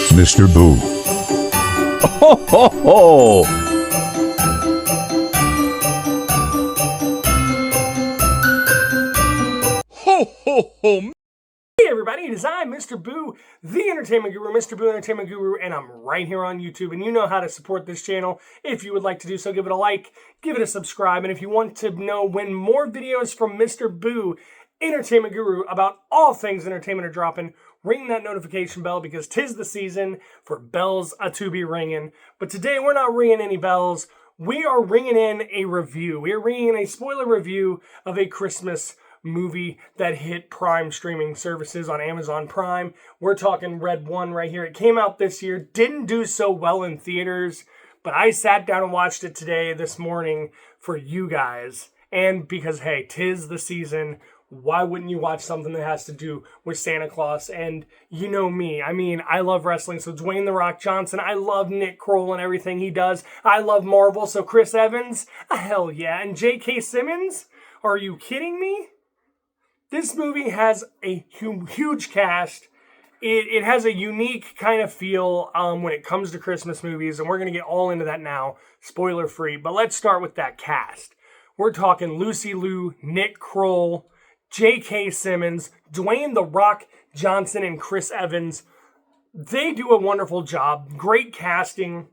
Mr. Boo. Ho, ho, ho! Ho, ho, ho! Hey everybody, it is I, Mr. Boo, the Entertainment Guru, Mr. Boo Entertainment Guru, and I'm right here on YouTube, and you know how to support this channel. If you would like to do so, give it a like, give it a subscribe, and if you want to know when more videos from Mr. Boo, Entertainment Guru, about all things entertainment are dropping, ring that notification bell, because 'tis the season for bells to be ringing. But today, we're not ringing any bells. We are ringing in a review. We are ringing in a spoiler review of a Christmas movie that hit Prime streaming services on Amazon Prime. We're talking Red One right here. It came out this year, didn't do so well in theaters, but I sat down and watched it this morning for you guys. And because, hey, 'tis the season, why wouldn't you watch something that has to do with Santa Claus? And you know me, I mean, I love wrestling, so Dwayne "The Rock" Johnson, I love Nick Kroll and everything he does. I love Marvel, so Chris Evans, hell yeah. And J.K. Simmons, are you kidding me? This movie has a huge cast. It has a unique kind of feel when it comes to Christmas movies, and we're going to get all into that now, spoiler free. But let's start with that cast. We're talking Lucy Liu, Nick Kroll, J.K. Simmons, Dwayne "The Rock" Johnson, and Chris Evans. They do a wonderful job. Great casting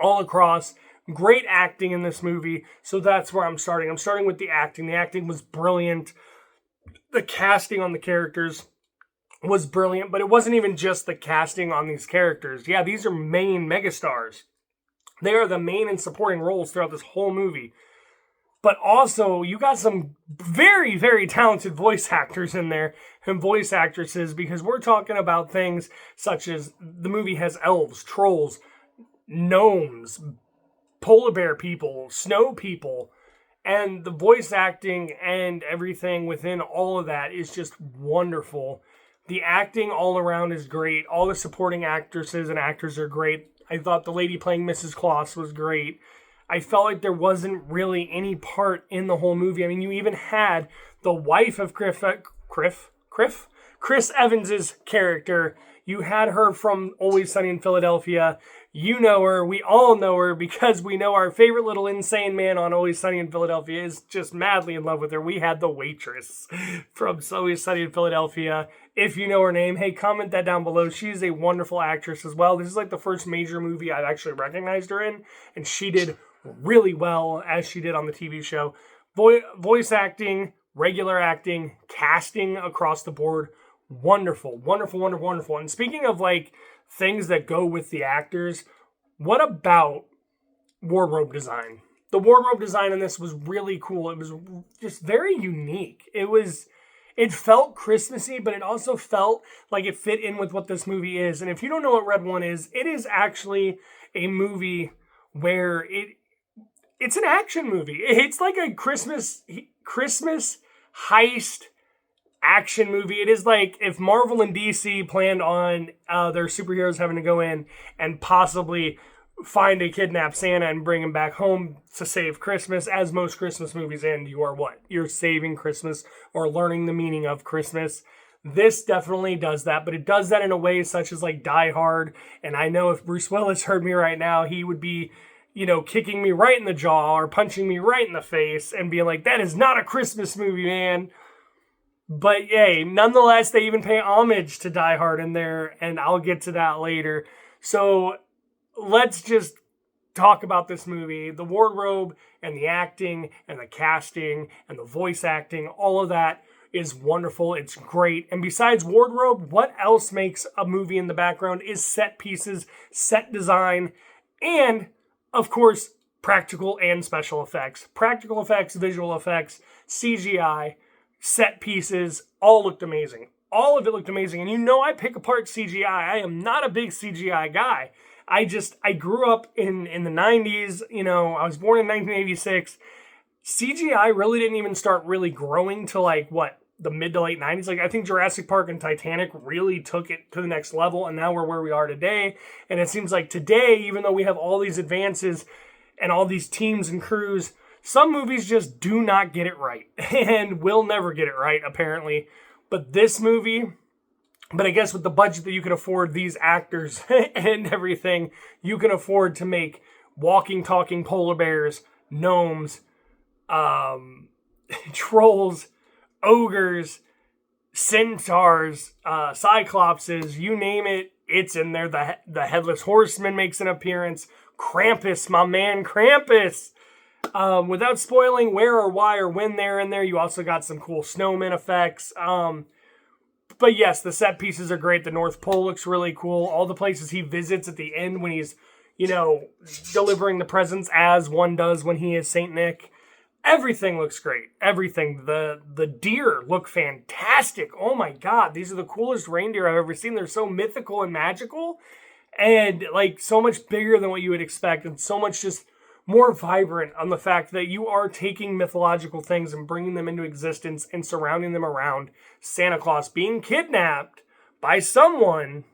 all across. Great acting in this movie. So that's where I'm starting. I'm starting with the acting. The acting was brilliant. The casting on the characters was brilliant, but it wasn't even just the casting on these characters. Yeah, these are main megastars. They are the main and supporting roles throughout this whole movie. But also, you got some very, very talented voice actors in there and voice actresses, because we're talking about things such as the movie has elves, trolls, gnomes, polar bear people, snow people. And the voice acting and everything within all of that is just wonderful. The acting all around is great. All the supporting actresses and actors are great. I thought the lady playing Mrs. Claus was great. I felt like there wasn't really any part in the whole movie. I mean, you even had the wife of Chris Evans's character. You had her from Always Sunny in Philadelphia. You know her. We all know her because we know our favorite little insane man on Always Sunny in Philadelphia is just madly in love with her. We had the waitress from Always Sunny in Philadelphia. If you know her name, hey, comment that down below. She's a wonderful actress as well. This is like the first major movie I've actually recognized her in, and she did really well as she did on the TV show. Voice acting, regular acting, casting across the board, wonderful, wonderful, wonderful, wonderful. And speaking of like things that go with the actors, what about wardrobe design? The wardrobe design in this was really cool. It was just very unique. It felt Christmassy, but it also felt like it fit in with what this movie is. And if you don't know what Red One is, it is actually a movie where it's an action movie. It's like a Christmas heist action movie. It is like if Marvel and DC planned on their superheroes having to go in and possibly find a kidnapped Santa and bring him back home to save Christmas. As most Christmas movies end, you are what? You're saving Christmas or learning the meaning of Christmas. This definitely does that, but it does that in a way such as like Die Hard. And I know if Bruce Willis heard me right now, he would be, kicking me right in the jaw or punching me right in the face and being like, that is not a Christmas movie, man. But yay, nonetheless, they even pay homage to Die Hard in there, and I'll get to that later. So let's just talk about this movie. The wardrobe and the acting and the casting and the voice acting, all of that is wonderful. It's great. And besides wardrobe, what else makes a movie in the background is set pieces, set design, and, of course, practical and special effects. Practical effects, visual effects, CGI, set pieces, all looked amazing. All of it looked amazing. And I pick apart CGI. I am not a big CGI guy. I grew up in the 90s. I was born in 1986. CGI really didn't even start really growing till the mid to late 90s. I think Jurassic Park and Titanic really took it to the next level, and now we're where we are today. And it seems like today, even though we have all these advances and all these teams and crews, some movies just do not get it right and will never get it right, apparently. But this movie But I guess with the budget that you can afford these actors and everything, you can afford to make walking, talking polar bears, gnomes, trolls, ogres, centaurs, cyclopses, you name it, it's in there. The Headless Horseman makes an appearance. Krampus, my man Krampus. Without spoiling where or why or when they're in there, you also got some cool snowman effects. But yes, the set pieces are great. The North Pole looks really cool. All the places he visits at the end when he's, delivering the presents as one does when he is Saint Nick. Everything looks great. Everything. The deer look fantastic. Oh my god, these are the coolest reindeer I've ever seen. They're so mythical and magical and like so much bigger than what you would expect and so much just more vibrant on the fact that you are taking mythological things and bringing them into existence and surrounding them around Santa Claus being kidnapped by someone,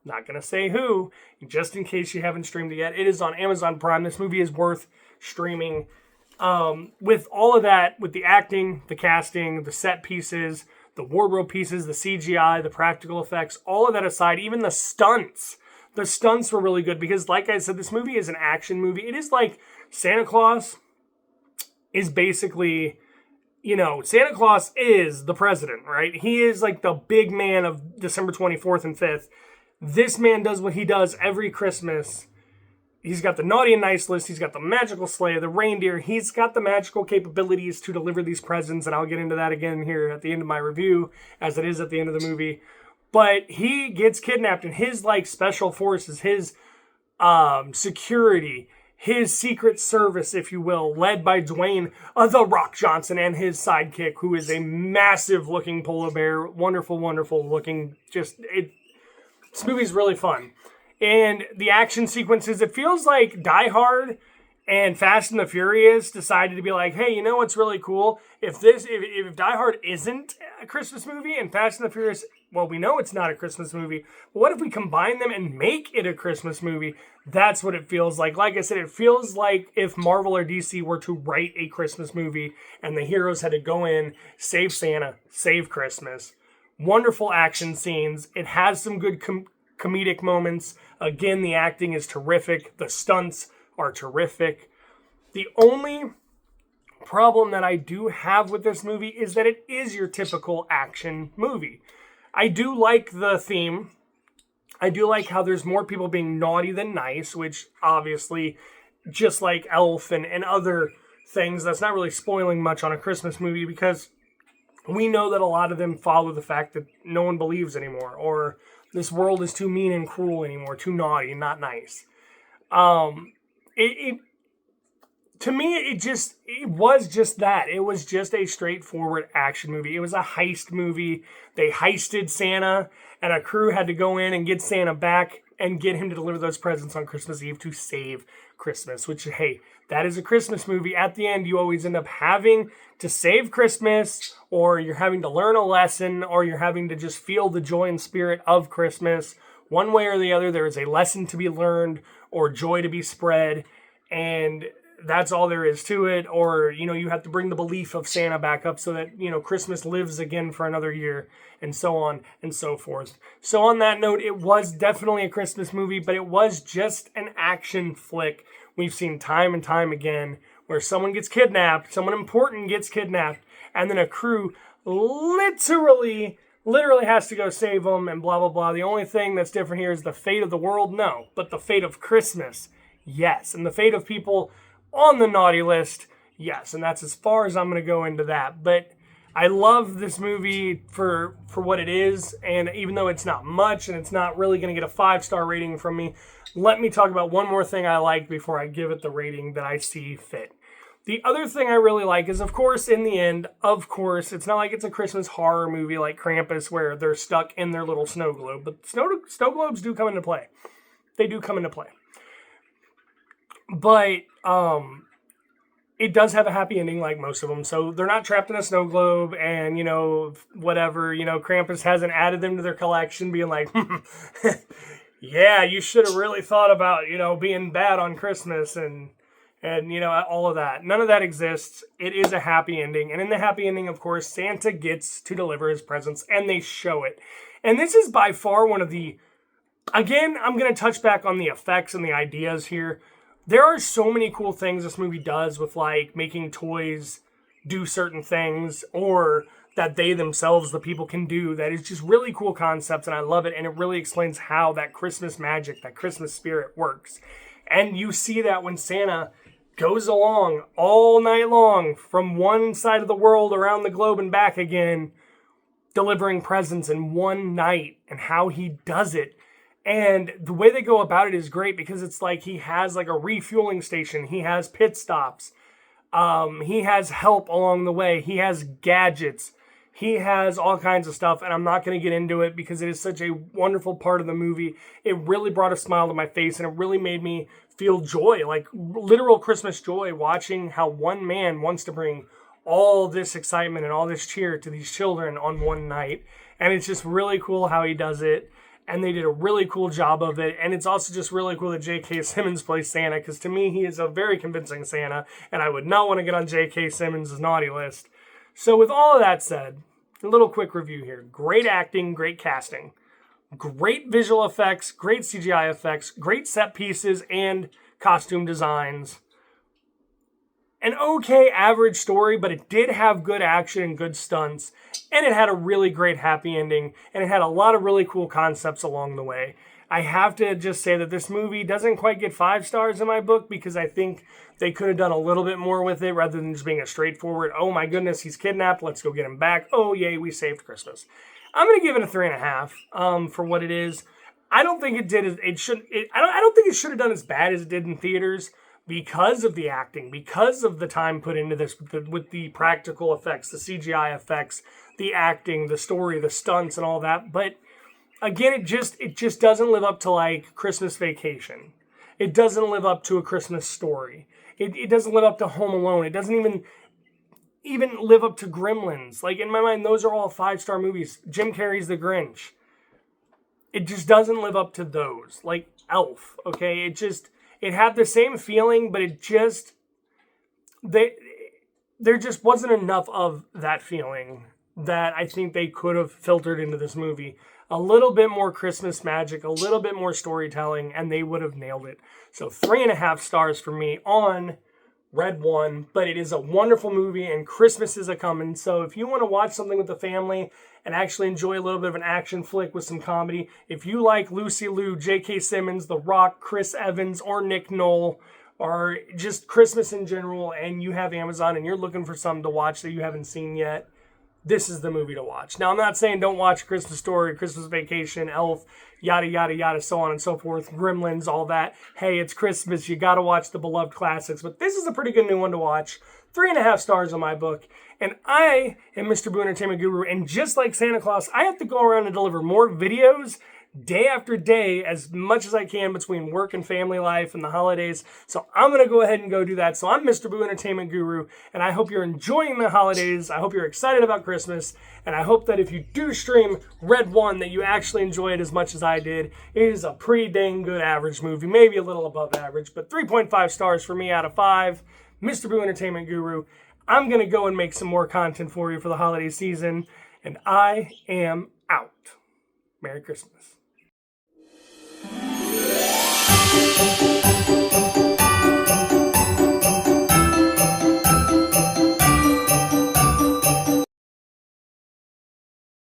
not going to say who, just in case you haven't streamed it yet. It is on Amazon Prime. This movie is worth streaming. With all of that, with the acting, the casting, the set pieces, the wardrobe pieces, the CGI, the practical effects, all of that aside, even the stunts. The stunts were really good because, like I said, this movie is an action movie. It is like Santa Claus is basically, Santa Claus is the president, right? He is like the big man of December 24th and 5th. This man does what he does every Christmas. He's got the naughty and nice list. He's got the magical sleigh, the reindeer. He's got the magical capabilities to deliver these presents, and I'll get into that again here at the end of my review, as it is at the end of the movie. But he gets kidnapped, and his special forces, his security, his secret service, if you will, led by Dwayne The Rock Johnson and his sidekick, who is a massive looking polar bear, wonderful, wonderful looking. This movie's really fun. And the action sequences, it feels like Die Hard and Fast and the Furious decided to be like, hey, you know what's really cool? If Die Hard isn't a Christmas movie and Fast and the Furious, well, we know it's not a Christmas movie, but what if we combine them and make it a Christmas movie? That's what it feels like. Like I said, it feels like if Marvel or DC were to write a Christmas movie and the heroes had to go in, save Santa, save Christmas. Wonderful action scenes. It has some good comedic moments. Again, the acting is terrific. The stunts are terrific. The only problem that I do have with this movie is that it is your typical action movie. I do like the theme. I do like how there's more people being naughty than nice, which obviously, just like Elf and other things, that's not really spoiling much on a Christmas movie because we know that a lot of them follow the fact that no one believes anymore, or this world is too mean and cruel anymore, too naughty and not nice. To me, it was just that. It was just a straightforward action movie. It was a heist movie. They heisted Santa, and a crew had to go in and get Santa back and get him to deliver those presents on Christmas Eve to save Christmas, which, hey, that is a Christmas movie. At the end, you always end up having to save Christmas, or you're having to learn a lesson, or you're having to just feel the joy and spirit of Christmas. One way or the other, there is a lesson to be learned or joy to be spread, and that's all there is to it. Or, you have to bring the belief of Santa back up so that, Christmas lives again for another year, and so on and so forth. So on that note, it was definitely a Christmas movie, but it was just an action flick. We've seen time and time again where someone gets kidnapped, someone important gets kidnapped, and then a crew literally has to go save them and blah, blah, blah. The only thing that's different here is the fate of the world, no. But the fate of Christmas, yes. And the fate of people on the naughty list, yes. And that's as far as I'm going to go into that. But I love this movie for what it is. And even though it's not much and it's not really going to get a 5-star rating from me, let me talk about one more thing I like before I give it the rating that I see fit. The other thing I really like is, of course, in the end, it's not like it's a Christmas horror movie like Krampus where they're stuck in their little snow globe. But snow globes do come into play. They do come into play. But it does have a happy ending like most of them. So they're not trapped in a snow globe and, whatever. Krampus hasn't added them to their collection being like, yeah, you should have really thought about, being bad on Christmas and all of that. None of that exists. It is a happy ending. And in the happy ending, of course, Santa gets to deliver his presents, and they show it. And this is by far one of the, again, I'm going to touch back on the effects and the ideas here. There are so many cool things this movie does with like making toys do certain things, or that they themselves, the people, can do, that is just really cool concepts, and I love it, and it really explains how that Christmas magic, that Christmas spirit works. And you see that when Santa goes along all night long from one side of the world around the globe and back again, delivering presents in one night, and how he does it. And the way they go about it is great, because it's like he has like a refueling station, he has pit stops, he has help along the way, he has gadgets, he has all kinds of stuff, and I'm not going to get into it because it is such a wonderful part of the movie. It really brought a smile to my face, and it really made me feel joy, like literal Christmas joy, watching how one man wants to bring all this excitement and all this cheer to these children on one night. And it's just really cool how he does it, and they did a really cool job of it. And it's also just really cool that J.K. Simmons plays Santa, because to me, he is a very convincing Santa, and I would not want to get on J.K. Simmons' naughty list. So with all of that said, a little quick review here. Great acting, great casting, great visual effects, great CGI effects, great set pieces and costume designs. An okay average story, but it did have good action and good stunts, and it had a really great happy ending, and it had a lot of really cool concepts along the way. I have to just say that this movie doesn't quite get 5 stars in my book, because I think they could have done a little bit more with it rather than just being a straightforward, oh my goodness, he's kidnapped, let's go get him back. Oh yay, we saved Christmas. I'm going to give it a 3.5 for what it is. I don't think it did. I don't think it should have done as bad as it did in theaters, because of the acting, because of the time put into this with the practical effects, the CGI effects, the acting, the story, the stunts, and all that. But again, it just doesn't live up to like Christmas Vacation. It doesn't live up to A Christmas Story. It doesn't live up to Home Alone. It doesn't even live up to Gremlins. Like, in my mind, those are all 5-star movies. Jim Carrey's The Grinch. It just doesn't live up to those. Like Elf, okay? It had the same feeling, but there just wasn't enough of that feeling that I think they could have filtered into this movie. A little bit more Christmas magic, a little bit more storytelling, and they would have nailed it. So 3.5 stars for me on Red One, but it is a wonderful movie, and Christmas is a-coming. So if you want to watch something with the family and actually enjoy a little bit of an action flick with some comedy, if you like Lucy Liu, J.K. Simmons, The Rock, Chris Evans, or Nick Knoll, or just Christmas in general, and you have Amazon and you're looking for something to watch that you haven't seen yet, this is the movie to watch. Now, I'm not saying don't watch Christmas Story, Christmas Vacation, Elf, yada, yada, yada, so on and so forth, Gremlins, all that. Hey, it's Christmas. You got to watch the beloved classics. But this is a pretty good new one to watch. 3.5 stars on my book. And I am Mr. Boo Entertainment Guru. And just like Santa Claus, I have to go around and deliver more videos day after day as much as I can between work and family life and the holidays. So I'm going to go ahead and go do that. So I'm Mr. Boo Entertainment Guru, and I hope you're enjoying the holidays. I hope you're excited about Christmas, and I hope that if you do stream Red One, that you actually enjoy it as much as I did. It is a pretty dang good average movie, maybe a little above average, but 3.5 stars for me out of 5. Mr. Boo Entertainment Guru. I'm going to go and make some more content for you for the holiday season, and I am out. Merry Christmas.